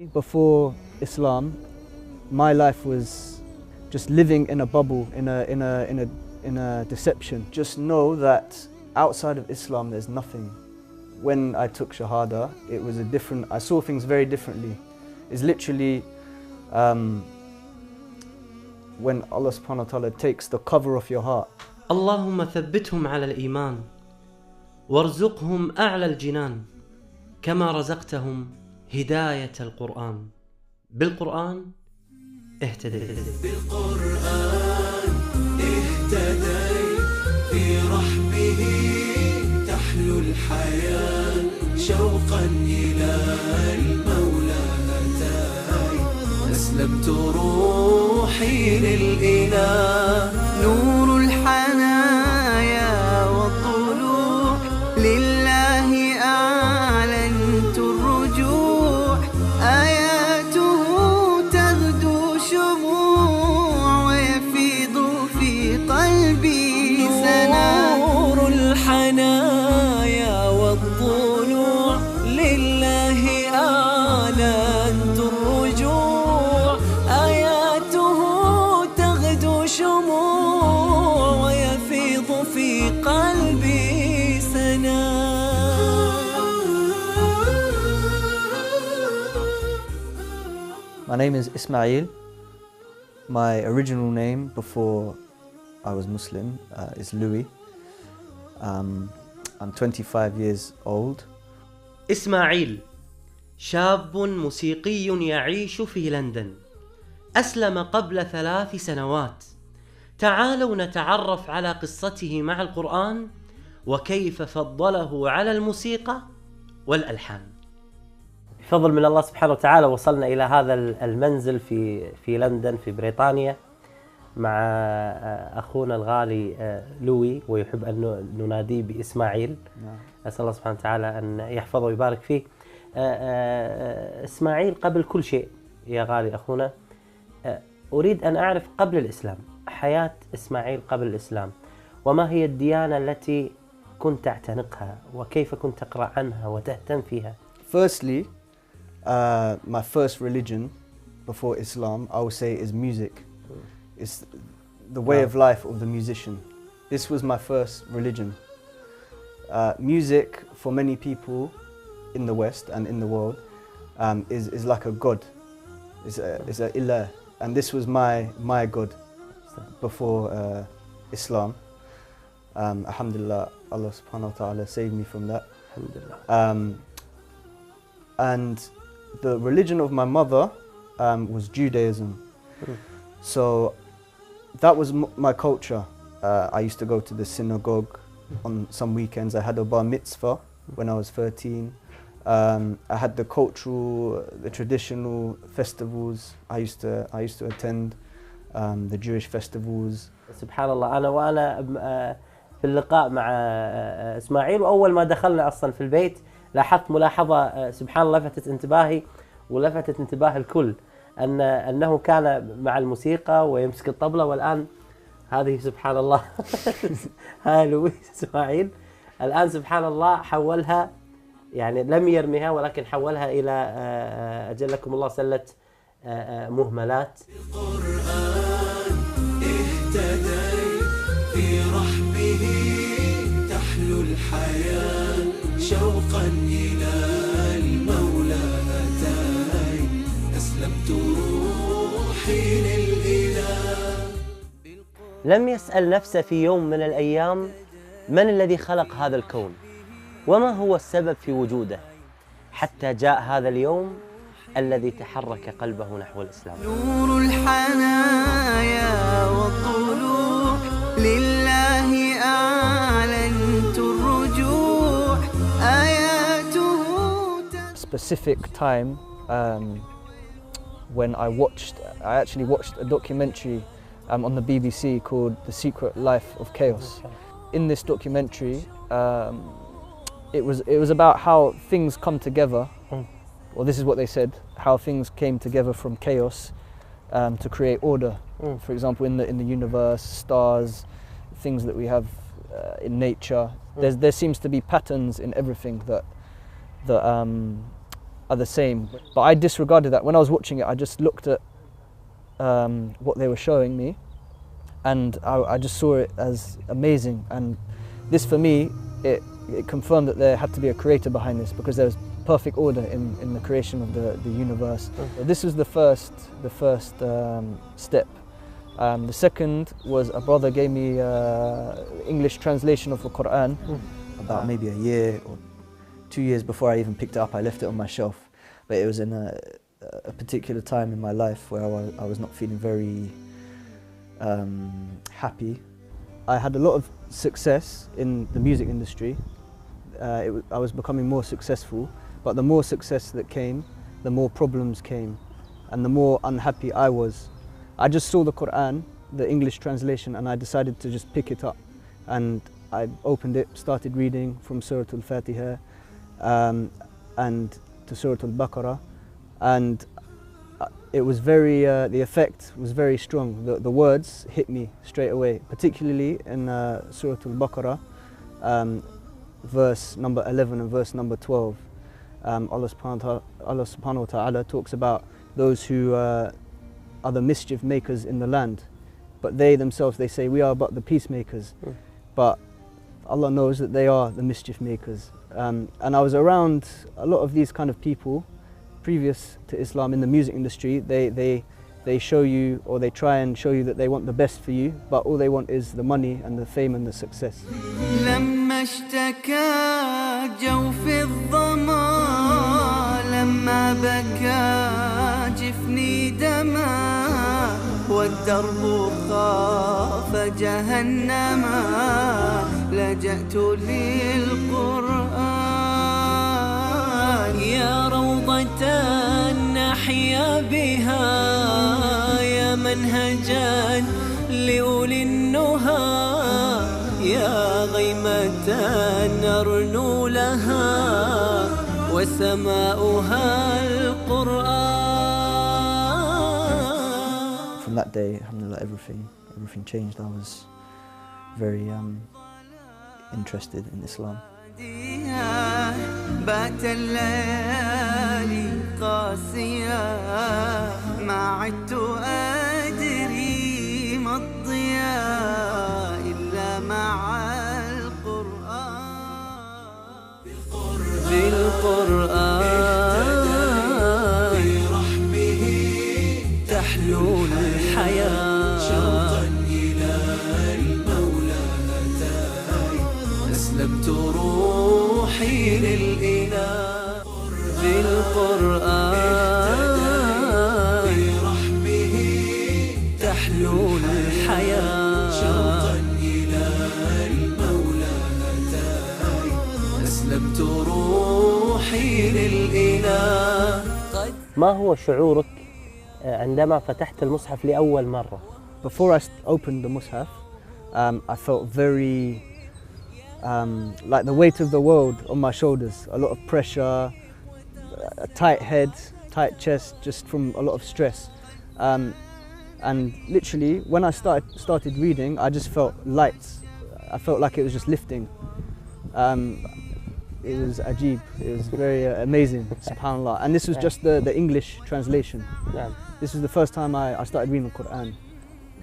Before Islam, my life was just living in a bubble, in a deception. Just know that outside of Islam there's nothing. When I took Shahada, it was I saw things very differently. It's literally when Allah subhanahu wa ta'ala takes the cover off your heart. اللهم ثبتهم على الإيمان وارزقهم أعلى الجنان كما رزقتهم هداية القرآن. بالقرآن اهتديت. بالقرآن اهتديت، في رحمه تحلو الحياة، شوقا إلى المولى أتاي، أسلمت روحي للإله، نور الحنايا والطلوع، لله أعلنت الرجوع، آياته تغدو شموع، ويفيض في قلبي سنا، نور الحنايا والطلوع، لله أعلنت الرجوع، آياته تغدو شموع، ويفيض في قلبي سنا. My name is Ismail. My original name before I was Muslim is Louis. I'm 25 years old. إسماعيل شاب موسيقي يعيش في لندن، أسلم قبل 3 سنوات. تعالوا نتعرف على قصته مع القرآن وكيف فضله على الموسيقى والألحان. بفضل من الله سبحانه وتعالى وصلنا إلى هذا المنزل في لندن في بريطانيا مع أخونا الغالي لوي، ويحب أن نناديه بإسماعيل. أسأل الله سبحانه وتعالى أن يحفظه ويبارك فيه. إسماعيل، قبل كل شيء يا غالي أخونا، أريد أن أعرف قبل الإسلام، حياة إسماعيل قبل الإسلام، وما هي الديانة التي كنت تعتنقها وكيف كنت تقرأ عنها وتهتم فيها؟ Firstly, my first religion before Islam, I would say, is music. It's the way of life of the musician. This was my first religion. Music, for many people in the West and in the world, is like a god. It's a ilah, and this was my god before Islam. Alhamdulillah, Allah subhanahu wa ta'ala saved me from that. Alhamdulillah. And the religion of my mother was Judaism. So that was my culture. I used to go to the synagogue on some weekends. I had a bar mitzvah when I was 13. I had the traditional festivals. I used to attend the Jewish festivals. سبحان الله. وأنا في اللقاء مع إسماعيل، وأول ما دخلنا أصلا في البيت لاحظت ملاحظة سبحان الله لفتت انتباهي ولفتت انتباه الكل، أنه كان مع الموسيقى ويمسك الطبلة، والآن هذه سبحان الله هاي لويس إسماعيل الآن سبحان الله حولها، يعني لم يرميها ولكن حولها إلى أجلكم الله سلة مهملات. القرآن اهتديت، في رحمه تحلو الحياة، شوقا إلى المولى أتاي، أسلمت روحي للإله. لم يسأل نفسه في يوم من الأيام من الذي خلق هذا الكون وما هو السبب في وجوده، حتى جاء هذا اليوم الذي تحرك قلبه نحو الإسلام. نور الحنايا والطلوع، لله أعلنت الرجوع، آياته. Specific time when I actually watched a documentary on the BBC called The Secret Life of Chaos. In this documentary, it was about how things come together. Well, this is what they said: how things came together from chaos to create order. For example, in the universe, stars, things that we have in nature. There seems to be patterns in everything that are the same. But I disregarded that. When I was watching it, I just looked at what they were showing me, and I just saw it as amazing. And this, for me, it confirmed that there had to be a creator behind this, because there was perfect order in the creation of the universe. This was the first step. The second was a brother gave me English translation of the Quran about maybe a year or 2 years before I even picked it up. I left it on my shelf, but it was in a particular time in my life where I was not feeling very happy. I had a lot of success in the music industry. I was becoming more successful, but the more success that came, the more problems came, and the more unhappy I was. I just saw the Quran, the English translation, and I decided to just pick it up. And I opened it, started reading from Surah Al-Fatiha and to Surah Al-Baqarah, and it was very, the effect was very strong. The words hit me straight away, particularly in Surah Al-Baqarah, verse number 11 and verse number 12. Allah subhanahu wa ta'ala talks about those who are the mischief makers in the land, but they themselves, they say, we are but the peacemakers. But Allah knows that they are the mischief makers. And I was around a lot of these kind of people previous to Islam in the music industry. They show you, or they try and show you that they want the best for you, but all they want is the money and the fame and the success. لما اشتكى جوف الظما لما بكى جفني دما والدرب خاف جهنما لجأت للقرآن يا روضة نحيا بها يا منهجا لأولي النهى يا غيمة نرنو لها وسماؤها القرآن. From that day, alhamdulillah, everything changed. I was very interested in Islam. بات الليالي قاسية ما عدت أدري ما الضياء إلا مع القرآن بالقرآن برحمه تحلو الحياة شوقا إلى المولى هداي أسلمت روحي للإله بالقرآن برحمه تحلو الحياة شوقا إلى المولى هداي أسلمت روحي للإله. ما هو شعورك عندما فتحت المصحف لأول مرة؟ Before I opened the Mus'haf, I felt very like the weight of the world on my shoulders, a lot of pressure, a tight head, tight chest, just from a lot of stress. And literally, when I started reading, I just felt light. I felt like it was just lifting. It was ajib, it was very amazing, subhanAllah. And this was just the English translation. This was the first time I started reading the Quran.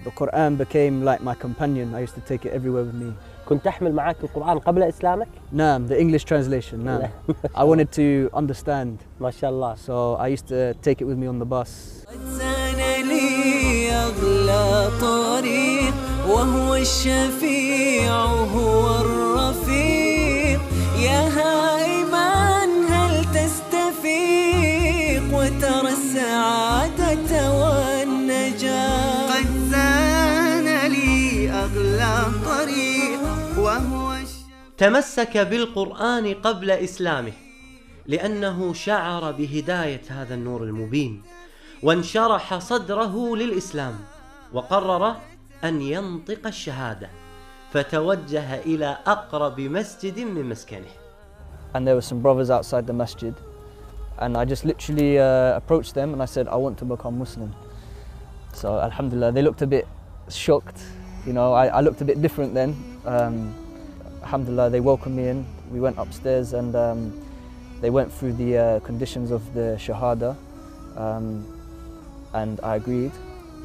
The Quran became like my companion. I used to take it everywhere with me. كنت تحمل معك القرآن قبل إسلامك؟ Naam, the English translation, naam. I wanted to understand. ما شاء الله. So I used to take it with me on the bus. لي أغلى طريق وهو الشفيع هو الرفيق يا هائما هل تستفيق وترى السعادة والنجاة قد زان لي أغلى طريق وهو تمسك بالقرآن قبل إسلامه لأنه شعر بهداية هذا النور المبين، وانشرح صدره للإسلام، وقرر أن ينطق الشهادة، فتوجه إلى أقرب مسجد من مسكنه. And there were some brothers outside the masjid, and I just literally approached them and I said, I want to become Muslim. So alhamdulillah, they looked a bit shocked. You know, I looked a bit different then. Alhamdulillah, they welcomed me in. We went upstairs, and they went through the conditions of the Shahada, and I agreed,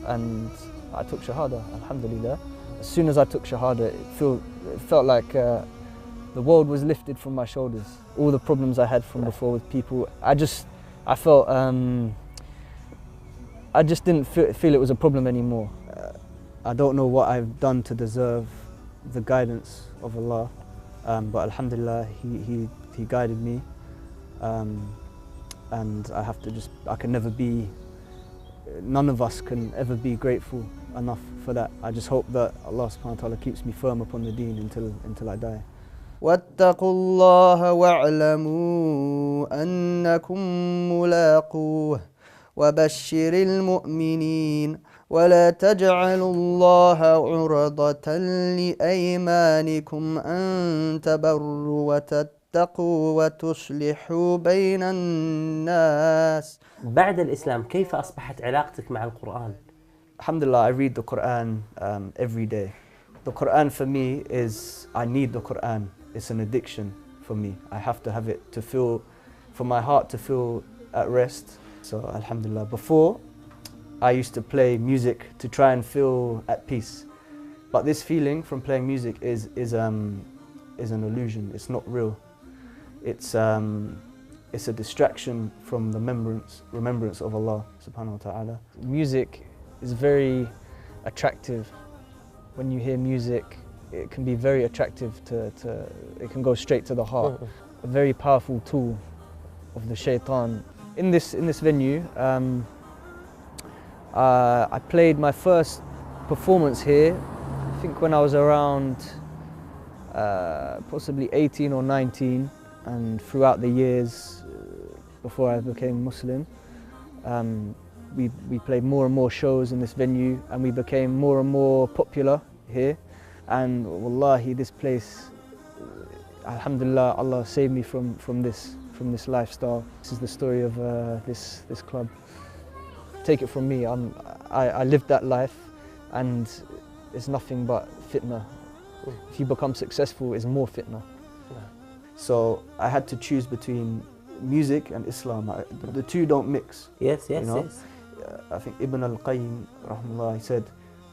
and I took Shahada, alhamdulillah. As soon as I took Shahada, it felt like the world was lifted from my shoulders. All the problems I had from before with people, I felt, I just didn't feel it was a problem anymore. I don't know what I've done to deserve the guidance of Allah, but alhamdulillah, He guided me, and I can never be, none of us can ever be grateful enough for that. I just hope that Allah subhanahu wa ta'ala keeps me firm upon the deen until I die. واتقوا الله واعلموا أنكم ملاقوه وبشر المؤمنين ولا تجعلوا الله عرضة لأيمانكم أن تبروا وتتقوا وتصلحوا بين الناس. بعد الإسلام كيف أصبحت علاقتك مع القرآن؟ Alhamdulillah, I read the Quran every day. The Quran for me is, I need the Quran. It's an addiction for me. I have to have it to feel, for my heart to feel at rest. So alhamdulillah, before I used to play music to try and feel at peace. But this feeling from playing music is an illusion. It's not real. It's a distraction from the remembrance of Allah subhanahu wa ta'ala. Music is very attractive. When you hear music, it can be very attractive it can go straight to the heart. A very powerful tool of the shaitan. In this venue, I played my first performance here, I think when I was around possibly 18 or 19, and throughout the years before I became Muslim, we played more and more shows in this venue, and we became more and more popular here. And wallahi, this place, alhamdulillah, Allah saved me from this lifestyle. This is the story of this club. Take it from me, I lived that life, and it's nothing but fitna. If you become successful, it's more fitna. So I had to choose between music and Islam. The two don't mix. Yes. I think Ibn al-Qayyim, rahimahullah, he said,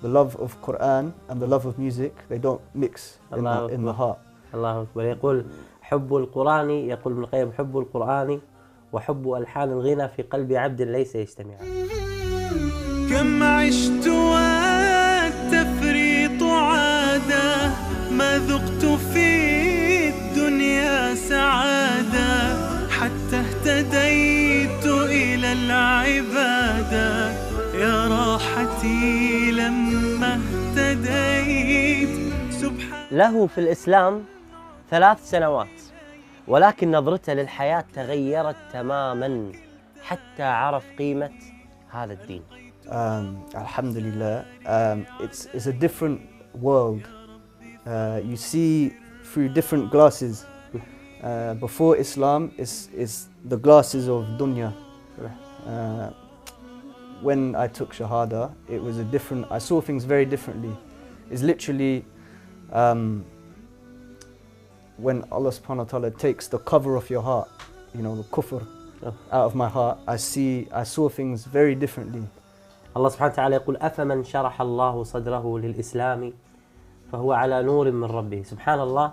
the love of Quran and the love of music, they don't mix in the heart. الله أكبر. يقول حب القرآن، يقول ابن القيم حب القرآن وحب ألحان الغنى في قلب عبد ليس يجتمعان. كم عشت والتفريط عادة، ما ذقت في الدنيا سعادة، حتى اهتديت إلى العبادة، يا راحتي لما اهتديت. له في الإسلام 3 سنوات، ولكن نظرته للحياة تغيرت تماما حتى عرف قيمة هذا الدين. Alhamdulillah, it's a different world. You see through different glasses. Before Islam, is the glasses of dunya. When I took Shahada, it was I saw things very differently. It's literally when Allah subhanahu wa ta'ala takes the cover of your heart, the kufr out of my heart, I saw things very differently. الله سبحانه وتعالى يقول أفمن شرح الله صدره للإسلام فهو على نور من ربه. سبحان الله،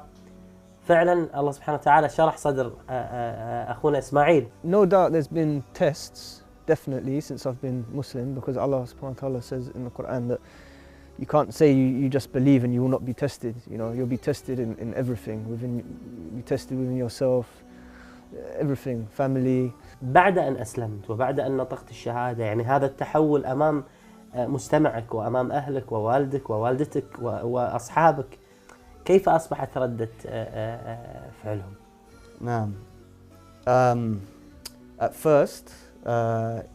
فعلا الله سبحانه وتعالى شرح صدر أخونا إسماعيل. No doubt there's been tests, definitely, since I've been Muslim, because Allah subhanahu wa ta'ala says in the Quran that you can't say you just believe and you will not be tested. You'll be tested in everything. You'll be tested within yourself, everything, family. بعد أن أسلمت وبعد أن نطقت الشهادة، يعني هذا التحول أمام مجتمعك وأمام أهلك ووالدك ووالدتك وأصحابك، كيف أصبحت ردة فعلهم؟ نعم. At first,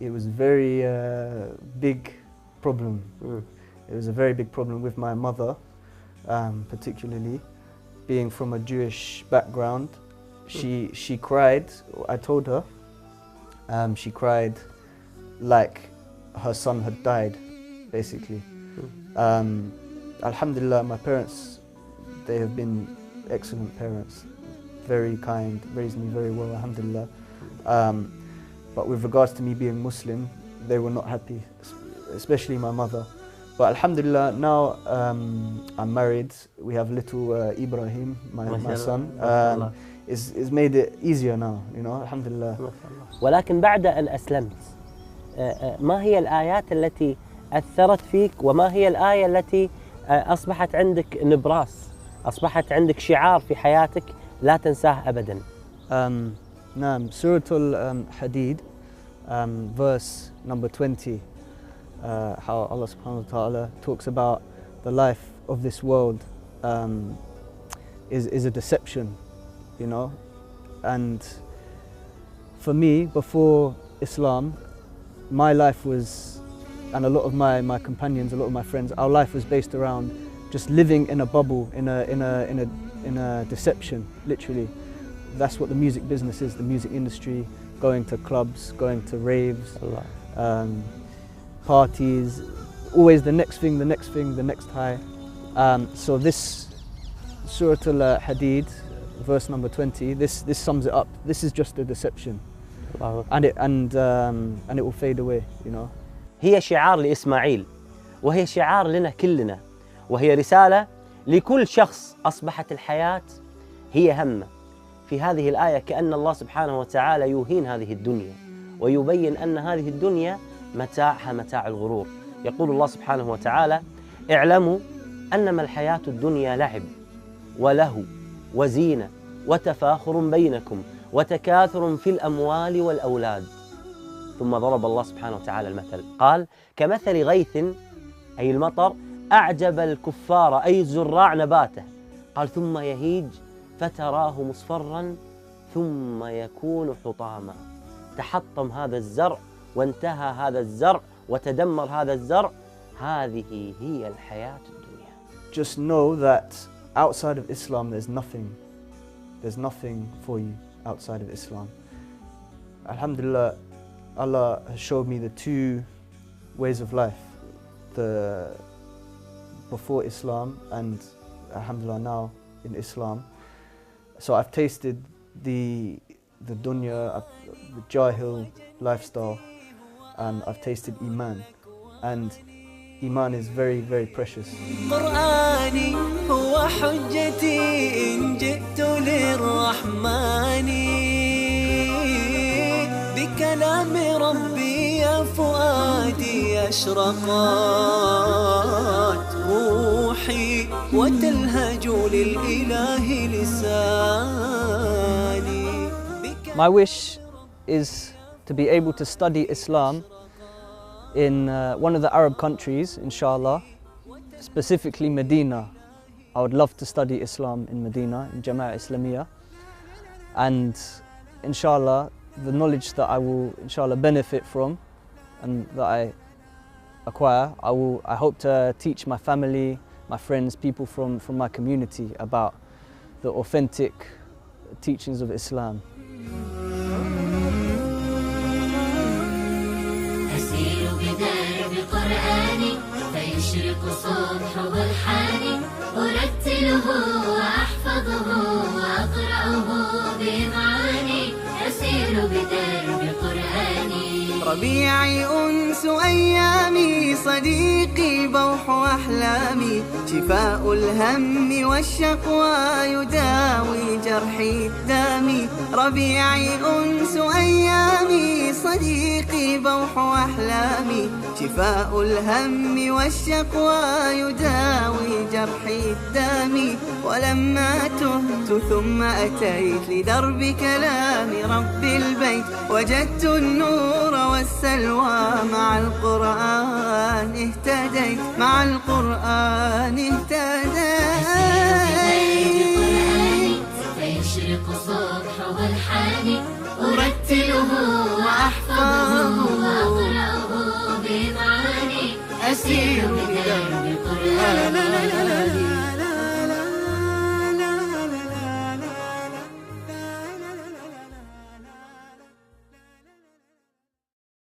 it was very big problem. It was a very big problem with my mother, particularly being from a Jewish background. She cried. I told her. She cried like her son had died, basically. Alhamdulillah, my parents, they have been excellent parents. very kind, raised me very well, alhamdulillah. But with regards to me being Muslim, they were not happy, especially my mother. But alhamdulillah, now I'm married. We have little Ibrahim, my son. It's made it easier now, you know, alhamdulillah. ولكن بعد أن أسلمت ما هي الآيات التي أثرت فيك وما هي الآية التي أصبحت عندك نبراس، أصبحت عندك شعار في حياتك لا تنساه أبداً؟ نعم، سورة الحديد verse number 20, how Allah subhanahu wa ta'ala talks about the life of this world is a deception, you know. And for me, before Islam, my life was, and a lot of my companions, a lot of my friends, our life was based around just living in a bubble, in a deception, literally. That's what the music business is, the music industry, going to clubs, going to raves, parties, always the next thing, the next thing, the next high. So this Surah Al-Hadid, verse number 20, this sums it up. This is just a deception, and it will fade away, you know. هي شعار لإسماعيل، وهي شعار لنا كلنا، وهي رسالة لكل شخص أصبحت الحياة هي همه. في هذه الآية كأن الله سبحانه وتعالى يهين هذه الدنيا ويبين أن هذه الدنيا متاعها متاع الغرور. يقول الله سبحانه وتعالى: اعلموا أنما الحياة الدنيا لعب ولهو وزينة وتفاخر بينكم وتكاثر في الأموال والأولاد. ثم ضرب الله سبحانه وتعالى المثل، قال: كمثل غيث، أي المطر، أعجب الكفار أي الزراع نباته، قال: ثم يهيج فتراه مصفرا ثم يكون حطاما. تحطم هذا الزرع وانتهى هذا الزرع وتدمر هذا الزرع. هذه هي الحياة الدنيا. Just know that outside of Islam there's nothing for you outside of Islam. Alhamdulillah, Allah has showed me the two ways of life, the before Islam and alhamdulillah now in Islam. So I've tasted the dunya, the jahil lifestyle, and I've tasted Iman, and Iman is very, very precious. قرآني هو حجتي إن جئت للرحمن، بكلام ربي يا فؤادي أشرقت روحي وتلهج للإله لساني. My wish is to be able to study Islam in one of the Arab countries, inshallah, specifically Medina. I would love to study Islam in Medina, in Jama'ah Islamiyah, and inshallah the knowledge that I will inshallah benefit from and that I acquire, I hope to teach my family, my friends, people from my community about the authentic teachings of Islam. أسير بدرب قرآني فيشرق صبح برحاني، أرتله وأحفظه وأقرأه بمعاني، أسير بدرب قرآني. ربيعي أنس أيامي، صديقي بوح أحلامي، شفاء الهم والشقوى يداوي جرحي الدامي. ربيعي أنس أيامي، صديقي بوح أحلامي، شفاء الهم والشقوى يداوي جرحي الدامي. ولما تهت ثم أتيت لدرب كلام رب البيت، وجدت النور والسلوى مع القرآن اهتديت، مع القرآن اهتديت. فيشرق صبح والحاني، أرتله وأحفظه وأقرأه بمعاني، أسير بدرب قرآني.